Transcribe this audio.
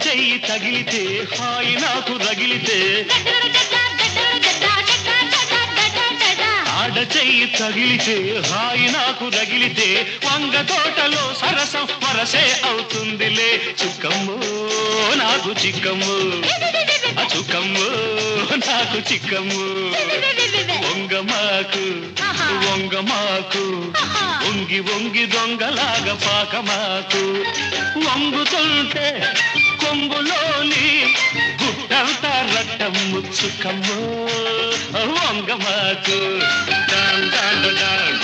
చెయ్యి తగిలితే హాయి నాకు రగిలితే ఆడ చెయ్యి తగిలితే హాయి నాకు రగిలితే వంగ తోటలో సరసం వరసే అవుతుందిలే చుక్కమ్ము నాకు చిక్కమ్ము చుక్కమ్ము నాకు చిక్కమ్ము వంగమాకు వంగమాకు వంగి వంగి దొంగలాగా పాకమాకు వంగుతుంటే కొంగులోని గుట్టంతా రట్టమ్ము చుక్కమ్ము వంగమాకు డాన్ డాన్ డాన్